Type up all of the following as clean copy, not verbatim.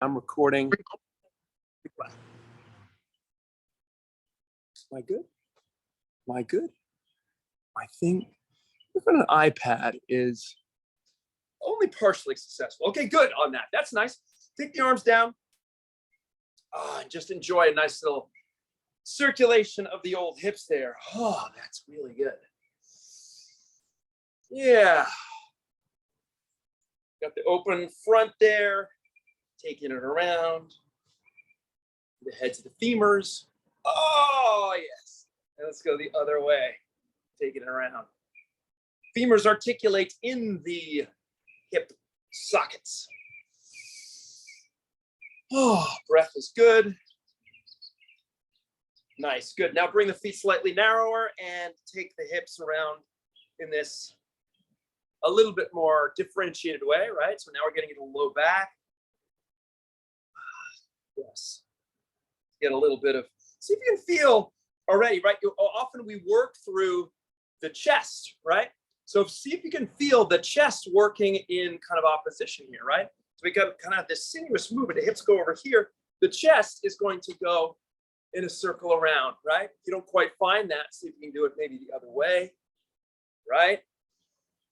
I'm recording. Am I good? Am I good? I think looking at an iPad is only partially successful. Okay, good on that. That's nice. Take the arms down. And just enjoy a nice little circulation of the old hips there. Oh, that's really good. Yeah. Got the open front there, taking it around. The heads of the femurs. Oh, yes. And let's go the other way, taking it around. Femurs articulate in the hip sockets. Oh, breath is good. Nice, good. Now bring the feet slightly narrower and take the hips around in this a little bit more differentiated way, right? So now we're getting into low back. Yes. Get a little bit of, see if you can feel already, right? Often we work through the chest, right? So see if you can feel the chest working in kind of opposition here, right? So we got kind of this sinuous movement. The hips go over here. The chest is going to go in a circle around, right? If you don't quite find that, see if you can do it maybe the other way, right?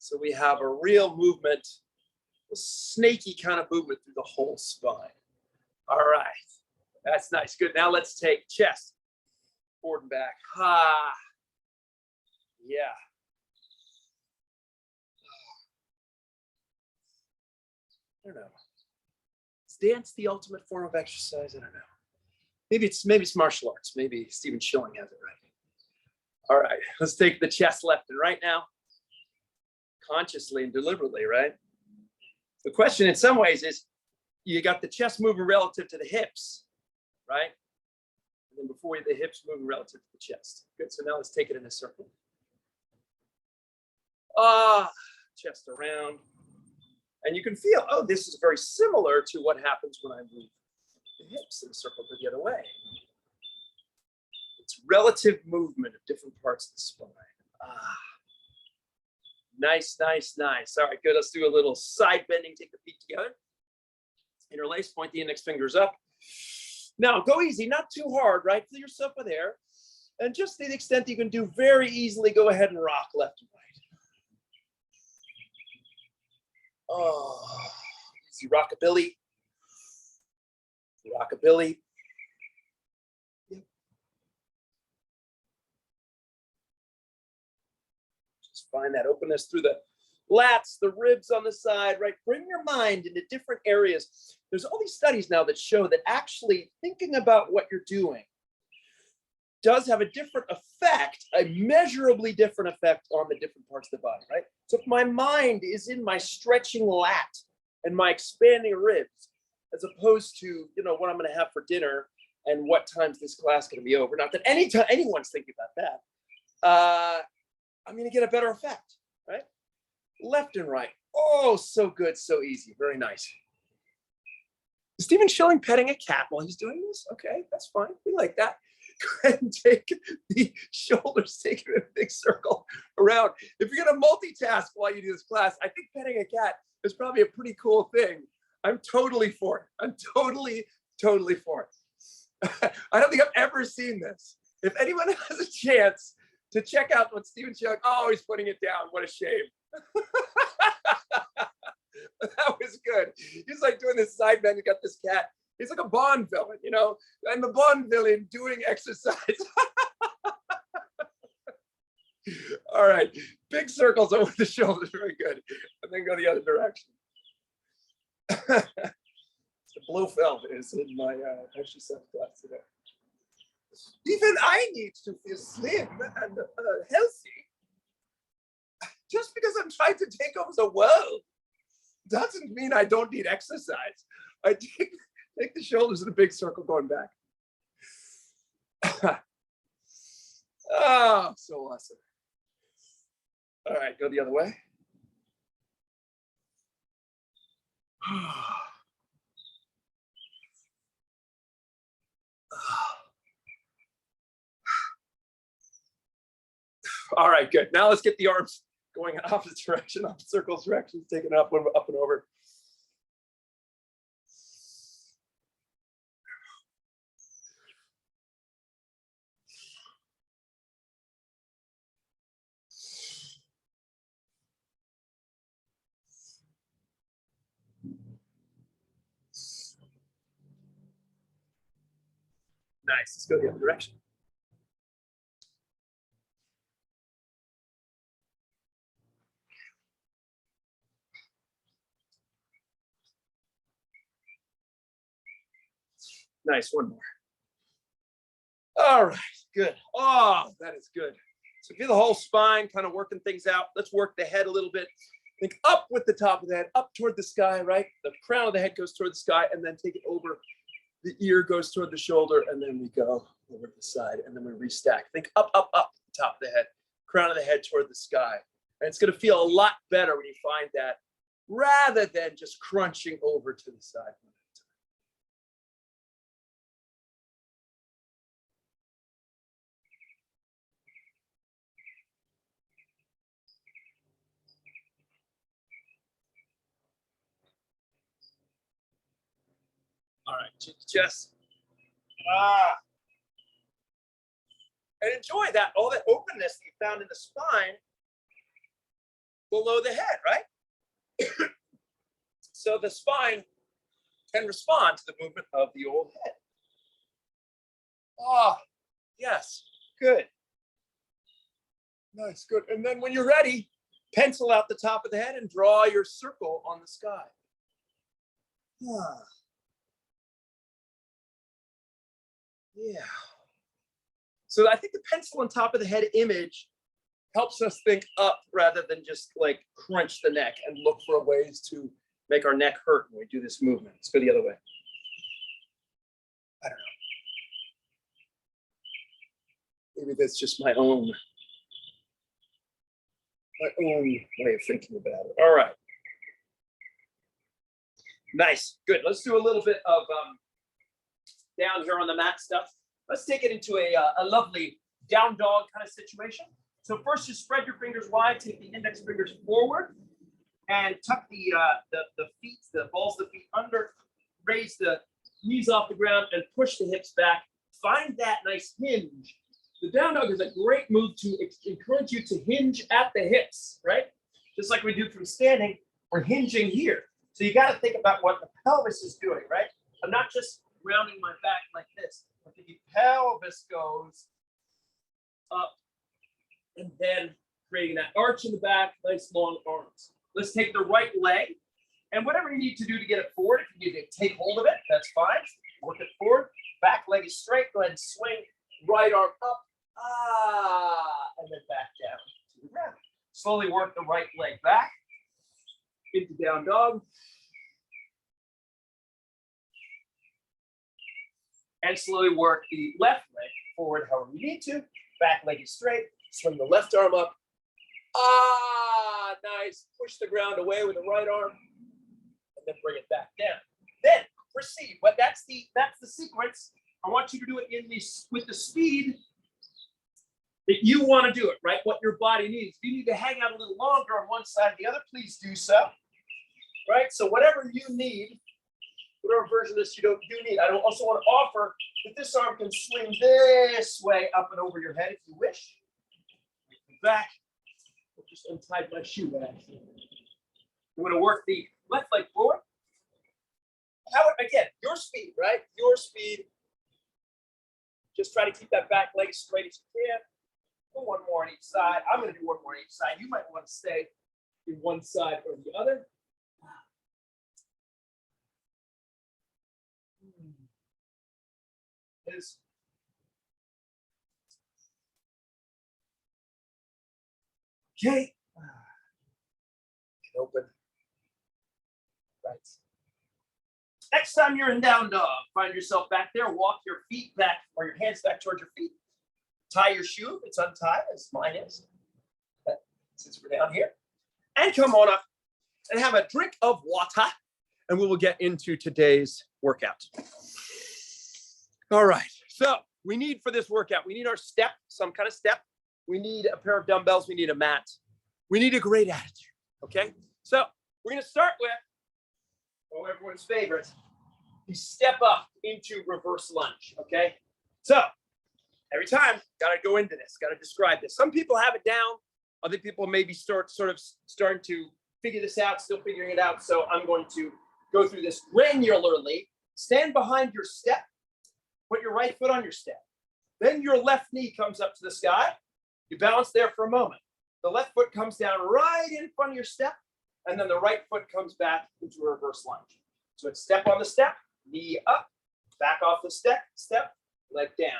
So we have a real movement, a snaky kind of movement through the whole spine. All right, that's nice. Good. Now let's take chest forward and back. Yeah. I don't know. Is dance the ultimate form of exercise? I don't know. Maybe it's martial arts. Maybe Stephen Schilling has it right. All right, let's take the chest left and right now. Consciously and deliberately, right? The question in some ways is, you got the chest moving relative to the hips, right? And then before you, the hips moving relative to the chest. Good, so now let's take it in a circle. Chest around. And you can feel, oh, this is very similar to what happens when I move the hips in a circle to the other way. It's relative movement of different parts of the spine. Nice, nice, nice. All right, good. Let's do a little side bending. Take the feet together. Interlace, point the index fingers up. Now, go easy, not too hard, right? Fill yourself with air. And just to the extent that you can do very easily, go ahead and rock left and right. Oh, easy rockabilly. Rockabilly. Yep. Just find that openness through the lats, the ribs on the side, right? Bring your mind into different areas. There's all these studies now that show that actually thinking about what you're doing does have a different effect, a measurably different effect on the different parts of the body, right? So if my mind is in my stretching lat and my expanding ribs, as opposed to, you know, what I'm going to have for dinner and what time's this class going to be over. Not that anyone's thinking about that. I'm going to get a better effect, right? Left and right. Oh, so good, so easy. Very nice. Is Stephen Schilling petting a cat while he's doing this? Okay, that's fine. We like that. Go ahead and take the shoulders, take it in a big circle around. If you're going to multitask while you do this class, I think petting a cat is probably a pretty cool thing. I'm totally for it. I'm totally for it. I don't think I've ever seen this. If anyone has a chance to check out what Stephen Schilling, oh, he's putting it down. What a shame. That was good. He's like doing this side bend. You got this cat. He's like a Bond villain, you know. I'm the Bond villain doing exercise. All right, big circles over the shoulders. Very good. And then go the other direction. The blue felt is in my exercise class today. Even I need to feel slim and healthy. Just because I'm trying to take over the world doesn't mean I don't need exercise. I take the shoulders in a big circle going back. Oh, so awesome. All right, go the other way. All right, good. Now let's get the arms going in opposite direction, opposite circles directions, taking up and over. Nice. Let's go the other direction. Nice. One more. All right. Good. Oh, that is good. So feel the whole spine, kind of working things out. Let's work the head a little bit. Think up with the top of the head, up toward the sky, right? The crown of the head goes toward the sky, and then take it over. The ear goes toward the shoulder, and then we go over to the side, and then we restack. Think up, up, up, the top of the head, crown of the head toward the sky. And it's going to feel a lot better when you find that, rather than just crunching over to the side. All right, chin to chest. And enjoy that, all that openness that you found in the spine below the head, right? So the spine can respond to the movement of the old head. Ah, yes, good. Nice, good. And then when you're ready, pencil out the top of the head and draw your circle on the sky. Yeah. So I think the pencil on top of the head image helps us think up rather than just like crunch the neck and look for ways to make our neck hurt when we do this movement. Let's go the other way. I don't know. Maybe that's just my own way of thinking about it. All right. Nice, good. Let's do a little bit of down here on the mat stuff. Let's take it into a lovely down dog kind of situation. So first, just spread your fingers wide, take the index fingers forward, and tuck the feet, the balls of the feet under, raise the knees off the ground, and push the hips back. Find that nice hinge. The down dog is a great move to encourage you to hinge at the hips, right? Just like we do from standing, we're hinging here. So you got to think about what the pelvis is doing, right? I'm not just rounding my back like this, but the pelvis goes up and then creating that arch in the back, nice long arms. Let's take the right leg, and whatever you need to do to get it forward, if you need to take hold of it, that's fine. Work it forward. Back leg is straight. Go ahead and swing. Right arm up. And then back down to the ground. Slowly work the right leg back into down dog. And slowly work the left leg forward however you need to. Back leg is straight. Swing the left arm up. Nice. Push the ground away with the right arm. And then bring it back down. Then proceed. But that's the sequence. I want you to do it with the speed that you want to do it, right? What your body needs. If you need to hang out a little longer on one side or the other, please do so. Right? So whatever you need, whatever version of this you need. I also want to offer that this arm can swing this way up and over your head if you wish. Back. I just untied my shoe back. I'm going to work the left leg forward. Again, your speed, right? Your speed. Just try to keep that back leg as straight as you can. Go one more on each side. I'm going to do one more on each side. You might want to stay in one side or the other. Okay. Open. Right. Next time you're in down dog, find yourself back there, walk your feet back or your hands back towards your feet. Tie your shoe if it's untied, as mine is, since we're down here. And come on up and have a drink of water, and we will get into today's workout. All right, so we need for this workout, we need our step, some kind of step. We need a pair of dumbbells. We need a mat. We need a great attitude, okay? So we're going to start with, everyone's favorite, you step up into reverse lunge, okay? So every time, got to go into this, got to describe this. Some people have it down. Other people maybe starting to figure this out, still figuring it out. So I'm going to go through this granularly. Stand behind your step. Put your right foot on your step. Then your left knee comes up to the sky. You balance there for a moment. The left foot comes down right in front of your step, and then the right foot comes back into a reverse lunge. So it's step on the step, knee up, back off the step, leg down.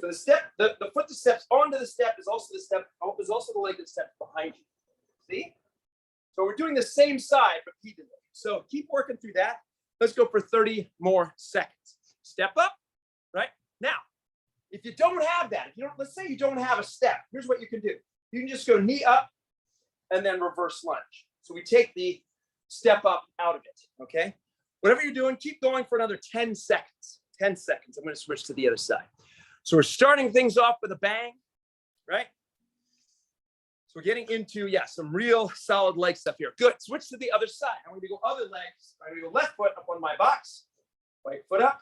So the step, the foot that steps onto the step is also the leg that steps behind you. See? So we're doing the same side repeatedly. So keep working through that. Let's go for 30 more seconds. Step up, right? Now, if you don't have that, let's say you don't have a step, here's what you can do. You can just go knee up and then reverse lunge. So we take the step up out of it, okay? Whatever you're doing, keep going for another 10 seconds. 10 seconds. I'm going to switch to the other side. So we're starting things off with a bang, right? So we're getting into, some real solid leg stuff here. Good. Switch to the other side. I'm going to go other legs. I'm going to go left foot up on my box, right foot up,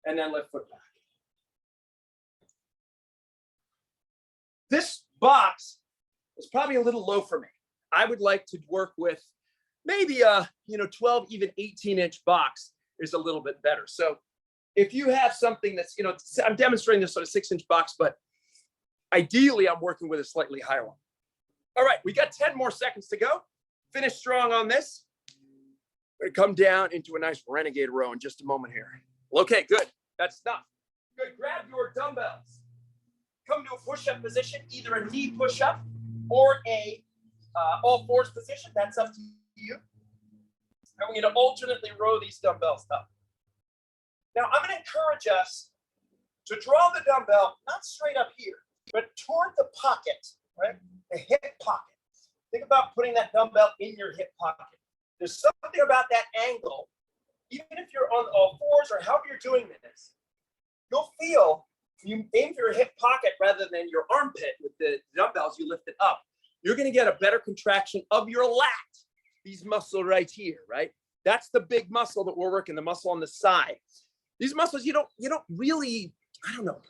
and then left foot back. This box is probably a little low for me. I would like to work with maybe a 12, even 18-inch box is a little bit better. So if you have something that's, I'm demonstrating this on a 6-inch box, but ideally I'm working with a slightly higher one. All right, we got 10 more seconds to go. Finish strong on this. We're gonna come down into a nice Renegade Row in just a moment here. Okay, good. That's enough. Good, grab your dumbbells. Come to a push-up position, either a knee push-up or a all fours position. That's up to you. And we're going to alternately row these dumbbells up. Now, I'm going to encourage us to draw the dumbbell not straight up here, but toward the pocket, right? The hip pocket. Think about putting that dumbbell in your hip pocket. There's something about that angle, even if you're on all fours or however you're doing this, you'll feel you aim for your hip pocket rather than your armpit with the dumbbells, you lift it up. You're going to get a better contraction of your lat, these muscles right here, right? That's the big muscle that we're working, the muscle on the side. These muscles, you don't really,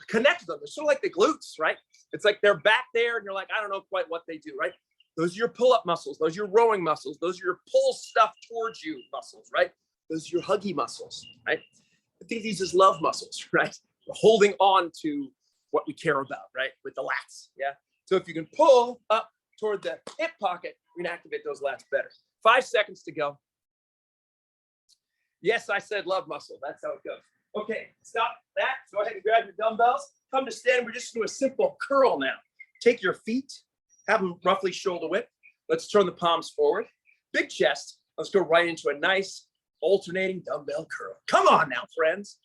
connect to them. They're sort of like the glutes, right? It's like they're back there and you're like, I don't know quite what they do, right? Those are your pull-up muscles. Those are your rowing muscles. Those are your pull stuff towards you muscles, right? Those are your huggy muscles, right? I think these is love muscles, right? We're holding on to what we care about, right? With the lats, yeah? So if you can pull up toward the hip pocket, we're gonna activate those lats better. 5 seconds to go. Yes, I said love muscle. That's how it goes. Okay, stop that. Go ahead and grab your dumbbells. Come to stand. We're just gonna do a simple curl now. Take your feet, have them roughly shoulder width. Let's turn the palms forward. Big chest. Let's go right into a nice alternating dumbbell curl. Come on now, friends.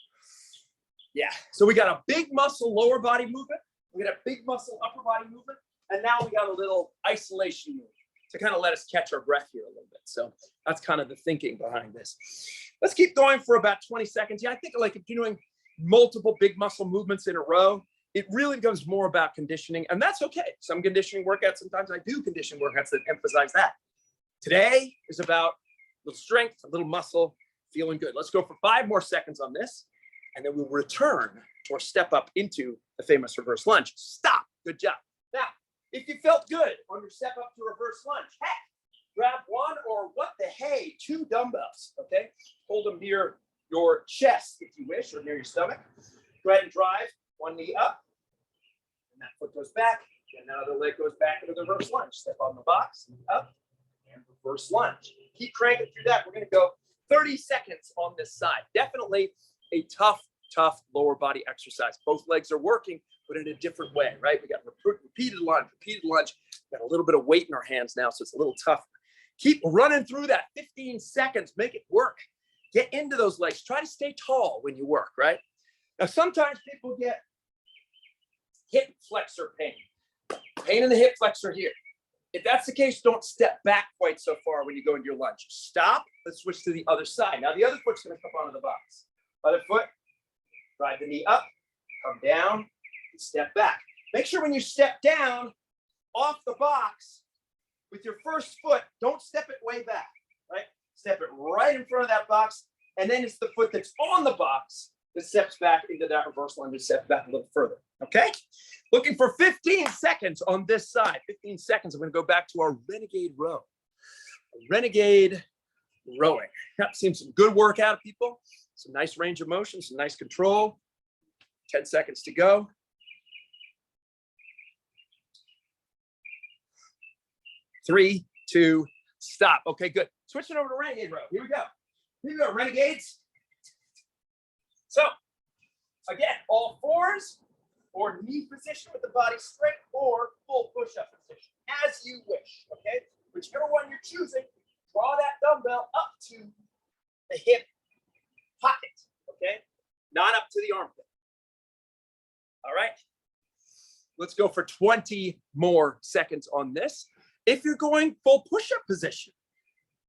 Yeah, so we got a big muscle lower body movement. We got a big muscle upper body movement. And now we got a little isolation move to kind of let us catch our breath here a little bit. So that's kind of the thinking behind this. Let's keep going for about 20 seconds. Yeah, I think like if you're doing multiple big muscle movements in a row, it really becomes more about conditioning. And that's okay. Some conditioning workouts, sometimes I do conditioning workouts that emphasize that. Today is about a little strength, a little muscle, feeling good. Let's go for 5 more seconds on this. And then we'll return or step up into the famous reverse lunge. Stop. Good job. Now, if you felt good on your step up to reverse lunge, heck, grab 1 or 2 dumbbells, okay? Hold them near your chest if you wish, or near your stomach. Go ahead and drive 1 knee up, and that foot goes back, and that other leg goes back into the reverse lunge. Step on the box, up, and reverse lunge. Keep cranking through that. We're gonna go 30 seconds on this side. Definitely a tough lower body exercise. Both legs are working, but in a different way, right? We got repeated lunge. Got a little bit of weight in our hands now, so it's a little tougher. Keep running through that 15 seconds. Make it work. Get into those legs. Try to stay tall when you work, right? Now, sometimes people get hip flexor pain. Pain in the hip flexor here. If that's the case, don't step back quite so far when you go into your lunge. Stop. Let's switch to the other side. Now, the other foot's going to come onto the box. Other foot, drive the knee up, come down, and step back. Make sure when you step down off the box with your first foot, don't step it way back, right? Step it right in front of that box, and then it's the foot that's on the box that steps back into that reverse lunge and steps back a little further, okay? Looking for 15 seconds on this side. 15 seconds, I'm gonna go back to our Renegade Row. Renegade Rowing. Yep, seen some good work out of people. Some nice range of motion, some nice control. 10 seconds to go. 3, 2, stop. Okay, good. Switching over to Renegade Row. Here we go. Here we go, Renegades. So, again, all fours or knee position with the body straight or full push-up position, as you wish, okay? Whichever one you're choosing, draw that dumbbell up to the hip pocket, okay? Not up to the armpit. All right. Let's go for 20 more seconds on this. If you're going full push-up position,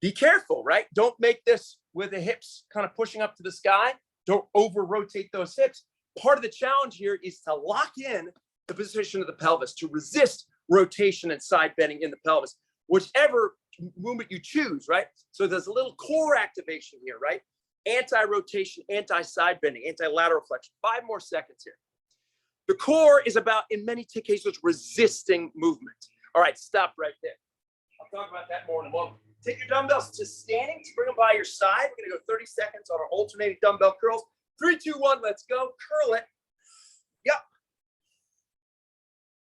be careful, right? Don't make this with the hips kind of pushing up to the sky. Don't over-rotate those hips. Part of the challenge here is to lock in the position of the pelvis, to resist rotation and side bending in the pelvis, whichever movement you choose, right? So there's a little core activation here, right? Anti-rotation, anti-side bending, anti-lateral flexion. 5 more seconds here. The core is about, in many cases, resisting movement. All right, stop right there. I'll talk about that more in a moment. Take your dumbbells to standing, to bring them by your side. We're gonna go 30 seconds on our alternating dumbbell curls. 3, 2, 1, let's go. Curl it. Yep.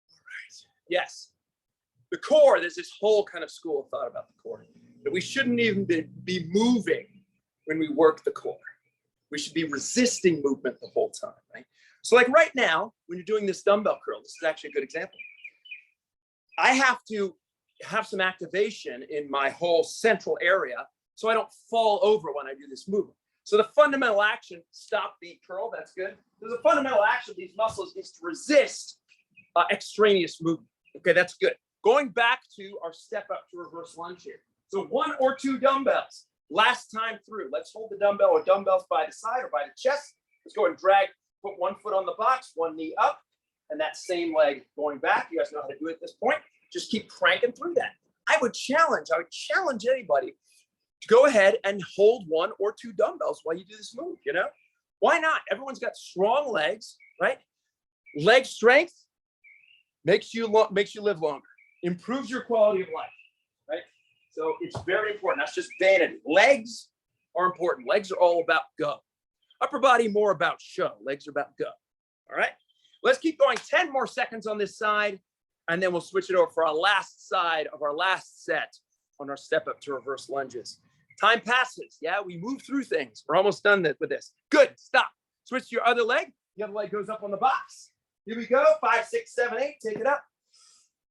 All right. Yes. The core, there's this whole kind of school of thought about the core, that we shouldn't even be moving when we work the core. We should be resisting movement the whole time, right? So like right now, when you're doing this dumbbell curl, this is actually a good example. I have to have some activation in my whole central area so I don't fall over when I do this movement. So the fundamental action, stop, beat, curl, that's good. There's a fundamental action of these muscles is to resist extraneous movement. Okay, that's good. Going back to our step up to reverse lunge here. So 1 or 2 dumbbells. Last time through, let's hold the dumbbell or dumbbells by the side or by the chest. Let's go and drag, put 1 foot on the box, 1 knee up, and that same leg going back. You guys know how to do it at this point. Just keep cranking through that. I would challenge anybody to go ahead and hold 1 or 2 dumbbells while you do this move, you know? Why not? Everyone's got strong legs, right? Leg strength makes you live longer, improves your quality of life, right? So it's very important. That's just vanity. Legs are important. Legs are all about go. Upper body more about show. Legs are about go. All right? Let's keep going. 10 more seconds on this side, and then we'll switch it over for our last side of our last set on our step up to reverse lunges. Time passes. Yeah, we move through things. We're almost done with this. Good. Stop. Switch to your other leg. The other leg goes up on the box. Here we go. 5, 6, 7, 8. Take it up.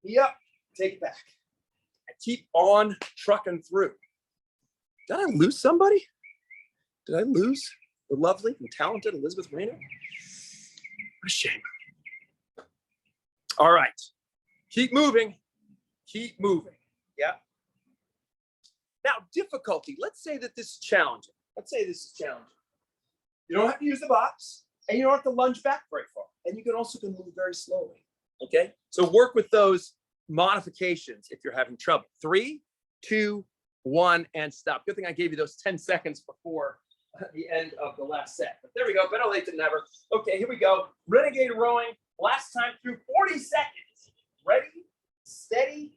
Knee up. Take it back. I keep on trucking through. Did I lose somebody? Did I lose the lovely and talented Elizabeth Rayner? What a shame. All right. Keep moving. Keep moving. Yeah. Now, difficulty. Let's say that this is challenging. You don't have to use the box, and you don't have to lunge back very far. And you can also move very slowly. Okay? So work with those modifications if you're having trouble. 3, 2, 1, and stop. Good thing I gave you those 10 seconds before the end of the last set. But there we go. Better late than never. Okay, here we go. Renegade Rowing. Last time through 40 seconds. Ready, steady,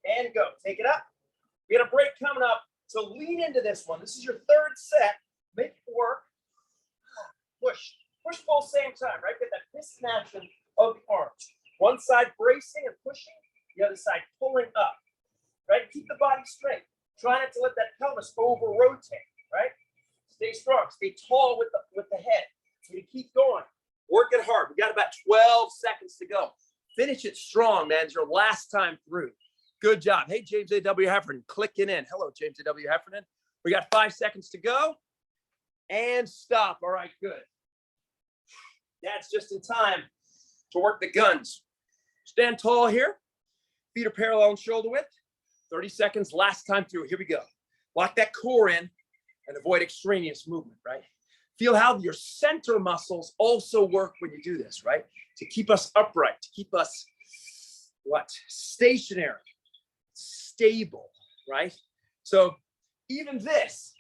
and go. Take it up. We got a break coming up. So lean into this one. This is your 3rd set. Make it work. Push. Push, pull, same time, right? Get that piston action of the arms. One side bracing and pushing. The other side pulling up, right? Keep the body straight. Try not to let that pelvis over-rotate, right? Stay strong. Stay tall with the head. So you keep going. Work it hard. We got about 12 seconds to go. Finish it strong, man. It's your last time through. Good job. Hey, James A.W. Heffernan, clicking in. Hello, James A.W. Heffernan. We got 5 seconds to go. And stop. All right, good. That's just in time to work the guns. Stand tall here. Feet are parallel and shoulder width. 30 seconds, last time through. Here we go. Lock that core in and avoid extraneous movement, right? Feel how your center muscles also work when you do this, right? To keep us upright, to keep us, stationary, stable, right? So even this,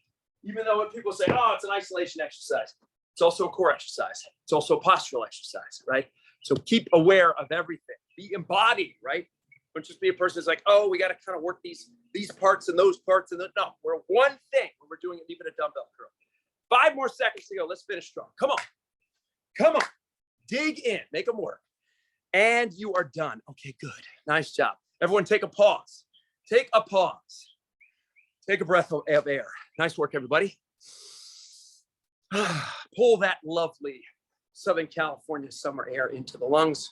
even though when people say, oh, it's an isolation exercise, it's also a core exercise. It's also a postural exercise, right? So keep aware of everything. Be embodied, right? Don't just be a person who's like, oh, we got to kind of work these parts and those parts. No, we're one thing when we're doing even a dumbbell curl. 5 more seconds to go. Let's finish strong. Come on. Come on. Dig in. Make them work. And you are done. Okay, good. Nice job. Everyone take a pause. Take a pause. Take a breath of air. Nice work, everybody. Pull that lovely Southern California summer air into the lungs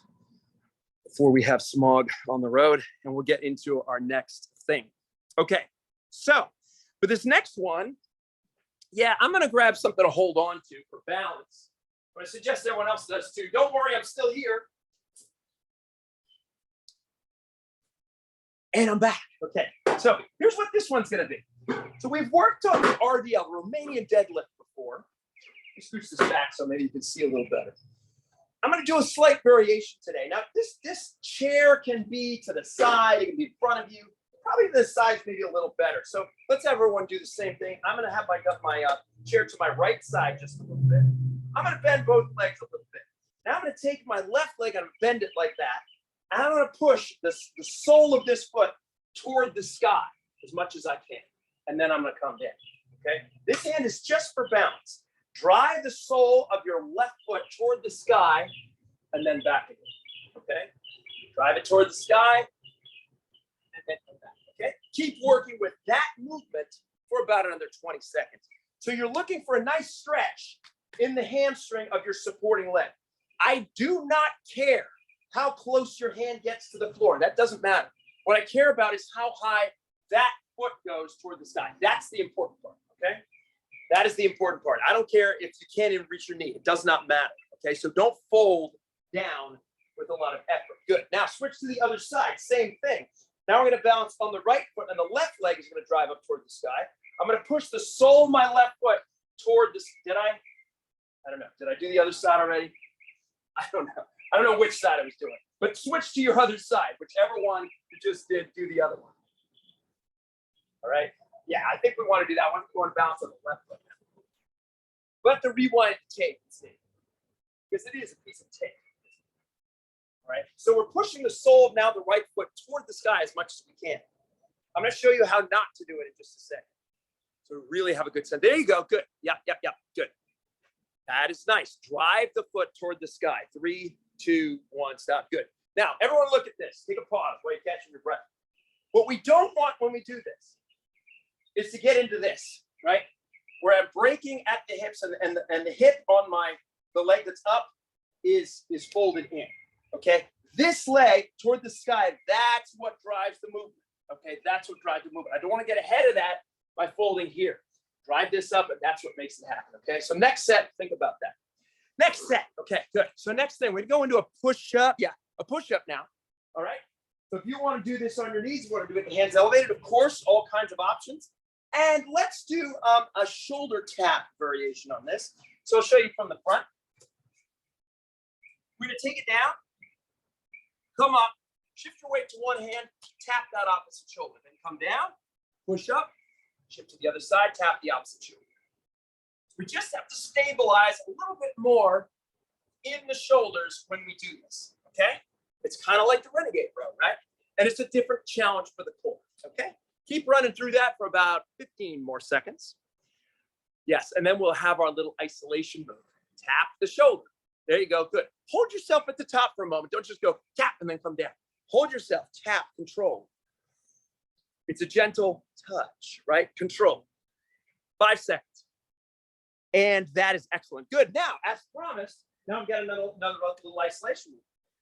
before we have smog on the road, and we'll get into our next thing. Okay, so for this next one, yeah, I'm gonna grab something to hold on to for balance, but I suggest everyone else does too. Don't worry, I'm still here. And I'm back. Okay, so here's what this one's gonna be. So we've worked on the Rdl Romanian Deadlift before. Scooch this back so maybe you can see a little better. I'm going to do a slight variation today. Now, this chair can be to the side. It can be in front of you. Probably the side's maybe a little better. So let's have everyone do the same thing. I'm going to have my chair to my right side just a little bit. I'm going to bend both legs a little bit. Now I'm going to take my left leg and bend it like that. And I'm going to push the sole of this foot toward the sky as much as I can. And then I'm going to come down. Okay? This hand is just for balance. Drive the sole of your left foot toward the sky and then back again. Okay? Drive it toward the sky and then come back. Okay? Keep working with that movement for about another 20 seconds. So you're looking for a nice stretch in the hamstring of your supporting leg. I do not care how close your hand gets to the floor. That doesn't matter. What I care about is how high that foot goes toward the sky. That's the important part. Okay? That is the important part. I don't care if you can't even reach your knee. It does not matter. Okay, so don't fold down with a lot of effort. Good. Now switch to the other side. Same thing. Now we're going to balance on the right foot, and the left leg is going to drive up toward the sky. I'm going to push the sole of my left foot toward this. Did I? I don't know. Did I do the other side already? I don't know. I don't know which side I was doing. But switch to your other side. Whichever one you just did, do the other one. All right. Yeah, I think we want to do that one. We want to balance on the left foot. We'll have to rewind the tape and see, because it is a piece of tape. All right, so we're pushing the sole of now the right foot toward the sky as much as we can. I'm going to show you how not to do it in just a second. So really have a good sense. There you go. Good. Yep. Good. That is nice. Drive the foot toward the sky. 3, 2, 1, stop. Good. Now, everyone look at this. Take a pause while you're catching your breath. What we don't want when we do this is to get into this, right? Where I'm breaking at the hips and the hip on the leg that's up is folded in, okay? This leg toward the sky, that's what drives the movement, okay? That's what drives the movement. I don't want to get ahead of that by folding here. Drive this up, and that's what makes it happen, okay? So next set, think about that. Next set, okay, good. So next thing, we're going to go into a push-up. Yeah, a push-up now, all right? So if you want to do this on your knees, you want to do it with the hands elevated, of course, all kinds of options. And let's do a shoulder tap variation on this. So I'll show you from the front. We're going to take it down, come up, shift your weight to one hand, tap that opposite shoulder. Then come down, push up, shift to the other side, tap the opposite shoulder. We just have to stabilize a little bit more in the shoulders when we do this, okay? It's kind of like the Renegade Row, right? And it's a different challenge for the core, okay? Keep running through that for about 15 more seconds. Yes, and then we'll have our little isolation move. Tap the shoulder. There you go, good. Hold yourself at the top for a moment. Don't just go tap and then come down. Hold yourself, tap, control. It's a gentle touch, right? Control. 5 seconds. And that is excellent. Good. Now, as promised, now I've got another little isolation move.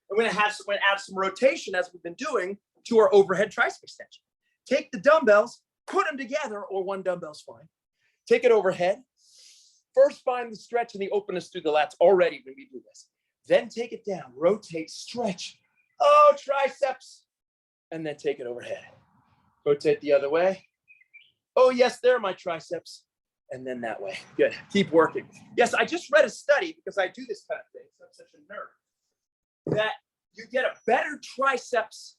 We're going to add some rotation, as we've been doing, to our overhead tricep extension. Take the dumbbells, put them together, or one dumbbell's fine. Take it overhead. First, find the stretch and the openness through the lats already when we do this. Then take it down, rotate, stretch. Oh, triceps. And then take it overhead. Rotate the other way. Oh, yes, there are my triceps. And then that way. Good. Keep working. Yes, I just read a study, because I do this kind of thing, so I'm such a nerd, that you get a better triceps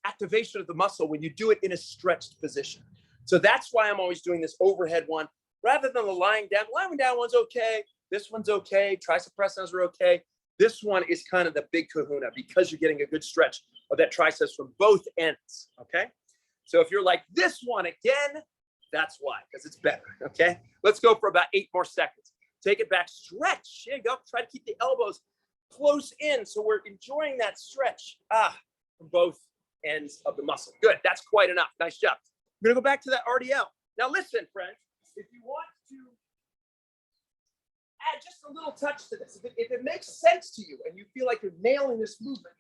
activation of the muscle when you do it in a stretched position. So that's why I'm always doing this overhead one rather than the lying down. Lying down one's okay. This one's okay. Tricep press downs are okay. This one is kind of the big kahuna because you're getting a good stretch of that triceps from both ends, okay? So if you're like this one again, that's why, because it's better, okay? Let's go for about 8 more seconds. Take it back, stretch. There you go. Try to keep the elbows close in so we're enjoying that stretch from both ends of the muscle. Good, that's quite enough. Nice job. We're gonna go back to that RDL. Now listen, friends, if you want to add just a little touch to this, if it makes sense to you and you feel like you're nailing this movement,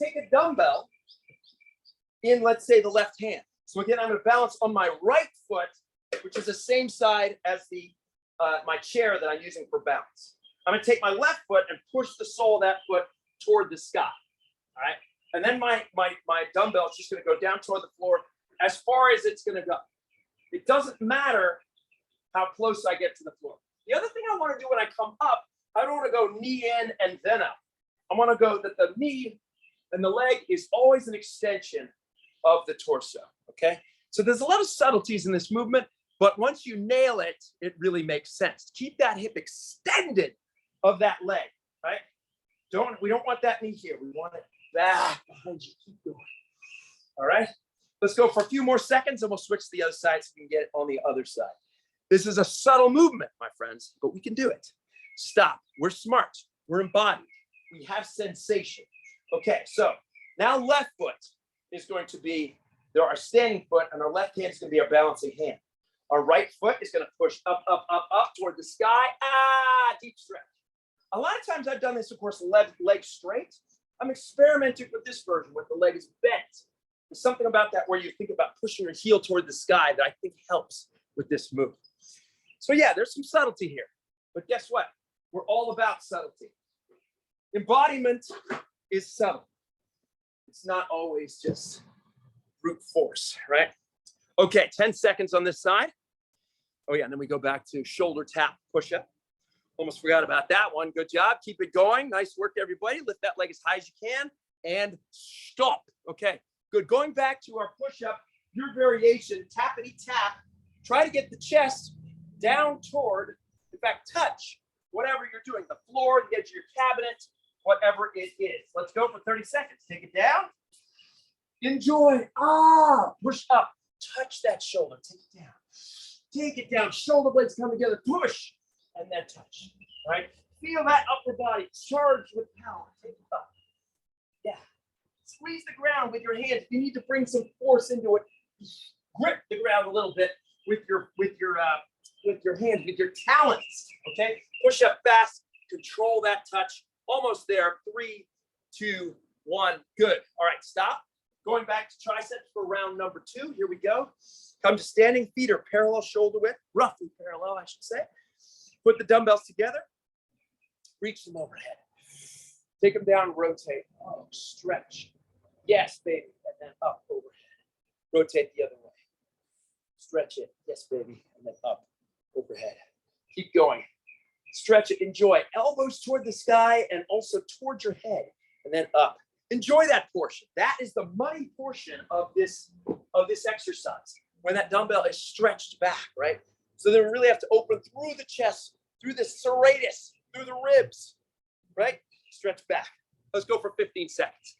take a dumbbell in, let's say, the left hand. So again, I'm gonna balance on my right foot, which is the same side as the my chair that I'm using for balance. I'm gonna take my left foot and push the sole of that foot toward the sky, all right? And then my dumbbell is just gonna go down toward the floor as far as it's gonna go. It doesn't matter how close I get to the floor. The other thing I wanna do when I come up, I don't wanna go knee in and then up. I wanna go that the knee and the leg is always an extension of the torso, okay? So there's a lot of subtleties in this movement, but once you nail it, it really makes sense. Keep that hip extended of that leg, right? We don't want that knee here. We want it back behind you. Keep going. All right? Let's go for a few more seconds and we'll switch to the other side so we can get it on the other side. This is a subtle movement, my friends, but we can do it. Stop. We're smart. We're embodied. We have sensation. Okay, so now left foot is going to be our standing foot and our left hand is going to be our balancing hand. Our right foot is going to push up, up, up, up toward the sky. Deep stretch. A lot of times I've done this, of course, leg straight. I'm experimenting with this version where the leg is bent. There's something about that where you think about pushing your heel toward the sky that I think helps with this move. So yeah, there's some subtlety here. But guess what? We're all about subtlety. Embodiment is subtle. It's not always just brute force, right? Okay, 10 seconds on this side. Oh yeah, and then we go back to shoulder tap push-up. Almost forgot about that one. Good job. Keep it going. Nice work, everybody. Lift that leg as high as you can and stop. Okay, good. Going back to our push-up, your variation, tappity tap. Try to get the chest down toward, in fact, touch whatever you're doing, the floor, the edge of your cabinet, whatever it is. Let's go for 30 seconds. Take it down. Enjoy. Push up. Touch that shoulder. Take it down. Take it down. Shoulder blades come together. Push. And then touch. Right? Feel that upper body charged with power. Take it up. Yeah. Squeeze the ground with your hands. You need to bring some force into it. Grip the ground a little bit with your hands, with your talons. Okay? Push up fast. Control that touch. Almost there. 3, 2, 1. Good. All right. Stop. Going back to triceps for round number 2. Here we go. Come to standing. Feet are parallel shoulder width, roughly parallel, I should say. Put the dumbbells together. Reach them overhead. Take them down, rotate. Stretch. Yes, baby. And then up, overhead. Rotate the other way. Stretch it. Yes, baby. And then up, overhead. Keep going. Stretch it. Enjoy. Elbows toward the sky and also towards your head. And then up. Enjoy that portion. That is the money portion of this exercise, when that dumbbell is stretched back, right? So then we really have to open through the chest, through the serratus, through the ribs, right? Stretch back. Let's go for 15 seconds.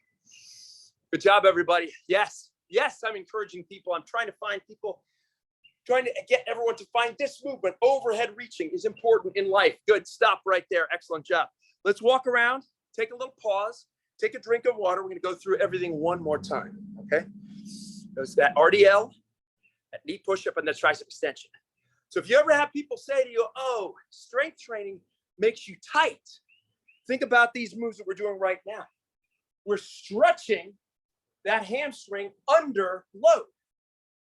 Good job, everybody. Yes, I'm encouraging people. I'm trying to find people, trying to get everyone to find this movement. Overhead reaching is important in life. Good, stop right there. Excellent job. Let's walk around, take a little pause. Take a drink of water. We're going to go through everything one more time, okay? There's that RDL, that knee push-up, and that tricep extension. So if you ever have people say to you, oh, strength training makes you tight, think about these moves that we're doing right now. We're stretching that hamstring under load.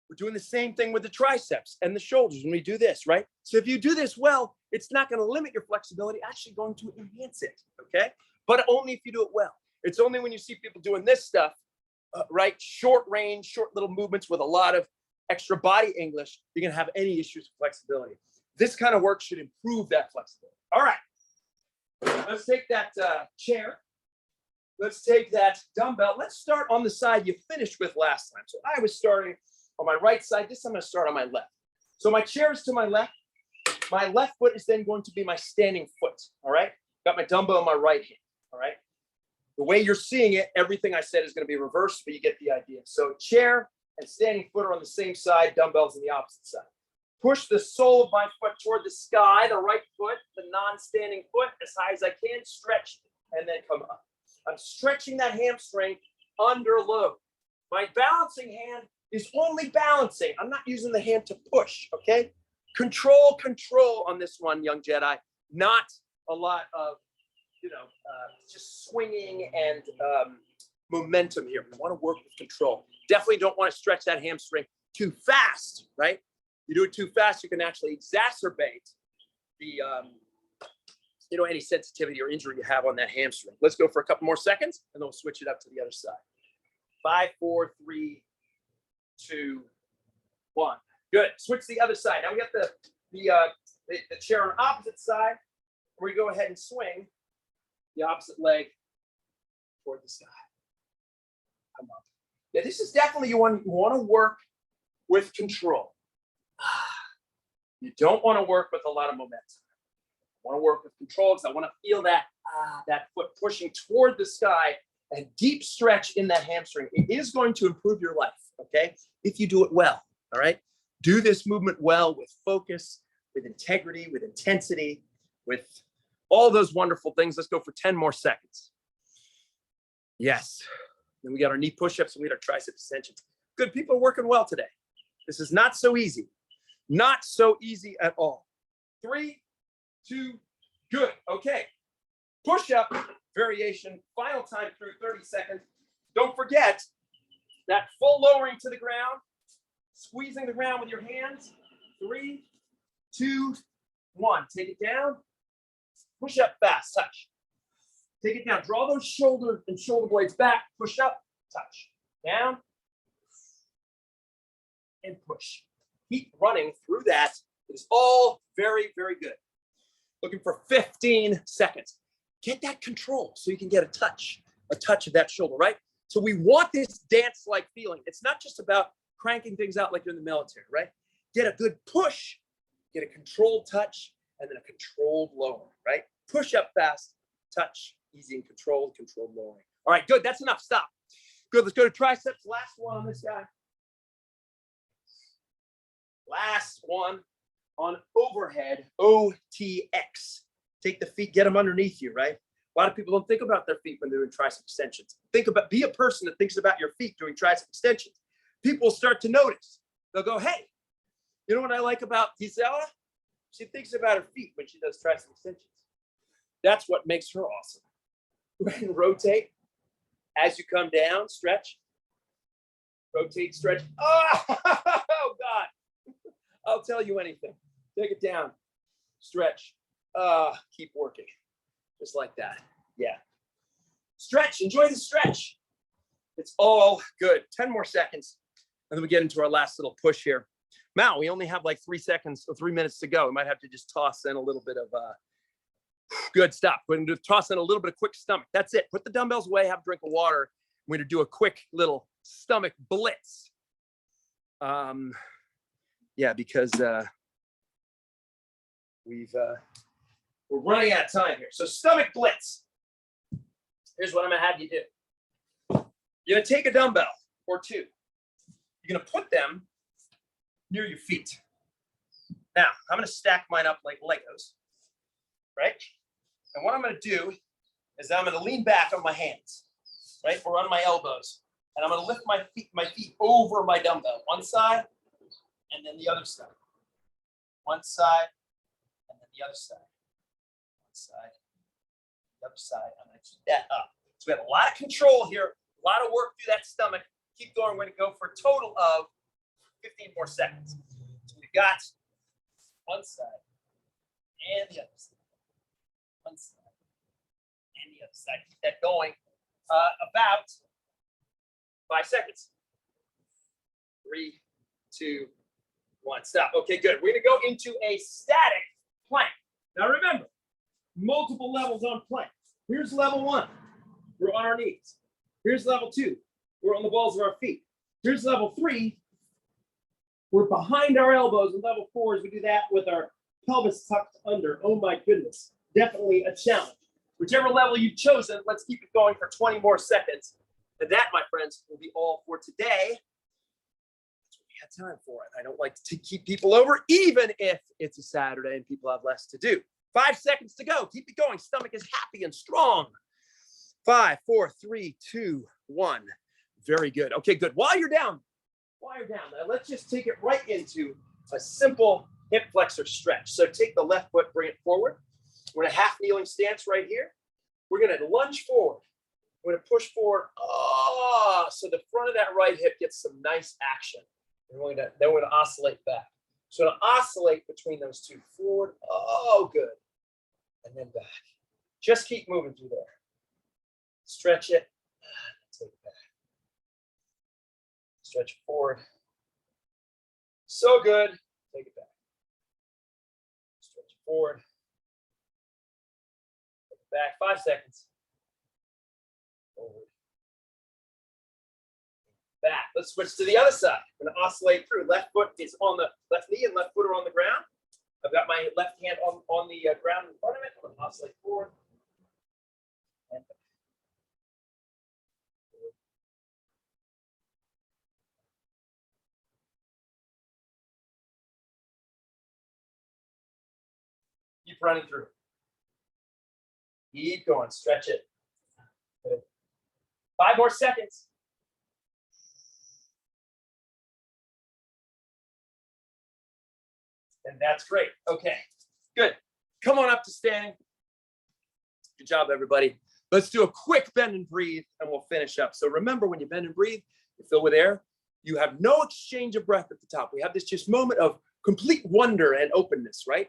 We're doing the same thing with the triceps and the shoulders when we do this, right? So if you do this well, it's not going to limit your flexibility, actually going to enhance it, okay? But only if you do it well. It's only when you see people doing this stuff, right? Short range, short little movements with a lot of extra body English, you're going to have any issues with flexibility. This kind of work should improve that flexibility. All right. Let's take that chair. Let's take that dumbbell. Let's start on the side you finished with last time. So I was starting on my right side. This time I'm going to start on my left. So my chair is to my left. My left foot is then going to be my standing foot. All right. Got my dumbbell in my right hand. All right. The way you're seeing it, everything I said is going to be reversed, but you get the idea. So chair and standing foot are on the same side, dumbbells on the opposite side. Push the sole of my foot toward the sky, the right foot, the non-standing foot, as high as I can, stretch, and then come up. I'm stretching that hamstring under load. My balancing hand is only balancing. I'm not using the hand to push, okay? Control on this one, young Jedi. Not a lot of, just swinging and momentum here. We want to work with control. Definitely don't want to stretch that hamstring too fast, right? You do it too fast, you can actually exacerbate the, any sensitivity or injury you have on that hamstring. Let's go for a couple more seconds, and then we'll switch it up to the other side. 5, 4, 3, 2, 1. Good. Switch to the other side. Now we got the chair on the opposite side. We go ahead and swing the opposite leg toward the sky. Come up. Yeah, this is definitely you want to work with control. You don't want to work with a lot of momentum. I want to work with control because I want to feel that foot pushing toward the sky and deep stretch in that hamstring. It is going to improve your life, okay? If you do it well, all right? Do this movement well with focus, with integrity, with intensity, with all those wonderful things. Let's go for 10 more seconds. Yes. Then we got our knee push-ups and we got our tricep extensions. Good, people are working well today. This is not so easy. Not so easy at all. 3, 2, good. Okay. Push-up variation, final time through 30 seconds. Don't forget that full lowering to the ground, squeezing the ground with your hands. 3, 2, 1. Take it down. Push up fast, touch. Take it down. Draw those shoulder and shoulder blades back. Push up, touch. Down. And push. Keep running through that. It is all very, very good. Looking for 15 seconds. Get that control so you can get a touch of that shoulder, right? So we want this dance-like feeling. It's not just about cranking things out like you're in the military, right? Get a good push, get a controlled touch, and then a controlled lower, right? Push up fast, touch, easy and controlled lowering. All right, good. That's enough. Stop. Good. Let's go to triceps. Last one on this guy. Last one on overhead, OTX. Take the feet, get them underneath you, right? A lot of people don't think about their feet when they're doing tricep extensions. Be a person that thinks about your feet doing tricep extensions. People start to notice. They'll go, hey, you know what I like about Gisela? She thinks about her feet when she does tricep extensions. That's what makes her awesome. Go ahead and rotate. As you come down, stretch. Rotate, stretch. Oh, God. I'll tell you anything. Take it down. Stretch. Keep working. Just like that. Yeah. Stretch. Enjoy the stretch. It's all good. 10 more seconds. And then we get into our last little push here. Now, we only have like 3 minutes to go. We might have to just toss in a little bit of good stuff. We're going to toss in a little bit of quick stomach. That's it. Put the dumbbells away, have a drink of water. We're going to do a quick little stomach blitz. Yeah, because we're running out of time here. So stomach blitz. Here's what I'm going to have you do. You're going to take a dumbbell or two. You're going to put them near your feet. Now, I'm going to stack mine up like Legos, right? And what I'm going to do is I'm going to lean back on my hands, right? Or on my elbows. And I'm going to lift my feet over my dumbbell. One side, and then the other side. One side, and then the other side. One side, the other side. I'm going to keep that up. So we have a lot of control here, a lot of work through that stomach. Keep going. We're going to go for a total of 15 more seconds. So we've got one side and the other side. One side and the other side. Keep that going about 5 seconds. 3, 2, 1. Stop. Okay, good. We're going to go into a static plank. Now remember, multiple levels on plank. Here's level 1. We're on our knees. Here's level 2. We're on the balls of our feet. Here's level 3. We're behind our elbows. And level 4 is we do that with our pelvis tucked under. Oh my goodness. Definitely a challenge. Whichever level you've chosen, let's keep it going for 20 more seconds. And that, my friends, will be all for today. That's what we had time for. And I don't like to keep people over, even if it's a Saturday and people have less to do. 5 seconds to go. Keep it going. Stomach is happy and strong. 5, 4, 3, 2, 1. Very good. Okay, good. While you're down, now let's just take it right into a simple hip flexor stretch. So take the left foot, bring it forward. We're in a half kneeling stance right here. We're going to lunge forward. We're going to push forward. Oh, so the front of that right hip gets some nice action. And we're going to oscillate back. So to oscillate between those two, forward. Oh, good. And then back. Just keep moving through there. Stretch it. Take it back. Stretch forward. So good. Take it back. Stretch forward. Take it back. 5 seconds. Forward. Back. Let's switch to the other side. I'm going to oscillate through. Left foot is on the left knee and left foot are on the ground. I've got my left hand on the ground in front of it. I'm going to oscillate forward. And back. Keep running through. Keep going. Stretch it. Good. 5 more seconds. And that's great. Okay, good. Come on up to standing. Good job, everybody. Let's do a quick bend and breathe, and we'll finish up. So remember, when you bend and breathe, you fill with air. You have no exchange of breath at the top. We have this just moment of complete wonder and openness, right?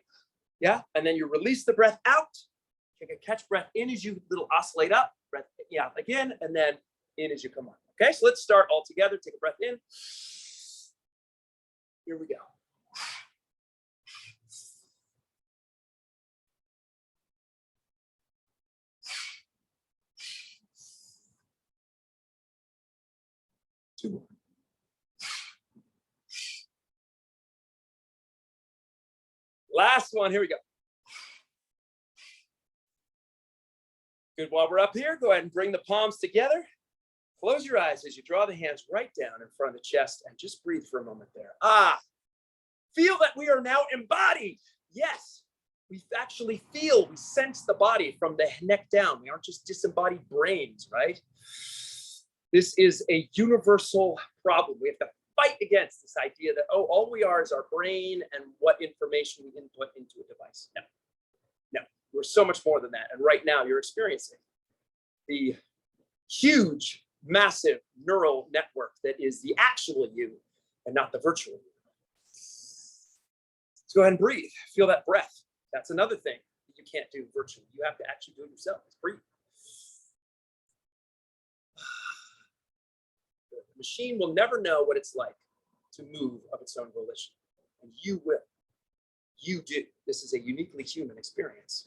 Yeah, and then you release the breath out. Take a catch breath in as you little oscillate up. Breath out again, and then in as you come up. Okay, so let's start all together. Take a breath in. Here we go. Two more. Last one, here we go. Good, while we're up here, go ahead and bring the palms together. Close your eyes as you draw the hands right down in front of the chest and just breathe for a moment there. Feel that we are now embodied. Yes, we actually feel, we sense the body from the neck down. We aren't just disembodied brains, right? This is a universal problem. We have to fight against this idea that, oh, all we are is our brain and what information we input into a device. No, we're so much more than that. And right now you're experiencing the huge, massive neural network that is the actual you and not the virtual you. Let's go ahead and breathe. Feel that breath. That's another thing that you can't do virtually. You have to actually do it yourself. Let's breathe. The machine will never know what it's like to move of its own volition. And you will. You do. This is a uniquely human experience.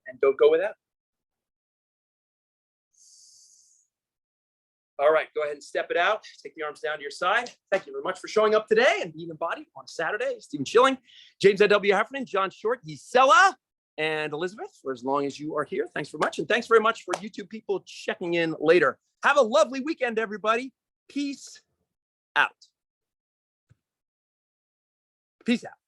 And don't go without. All right, go ahead and step it out. Take the arms down to your side. Thank you very much for showing up today and being embodied on Saturday. Stephen Schilling, James W. Heffernan, John Short, Gisela, and Elizabeth, for as long as you are here. Thanks very much. And thanks very much for YouTube people checking in later. Have a lovely weekend, everybody. Peace out. Peace out.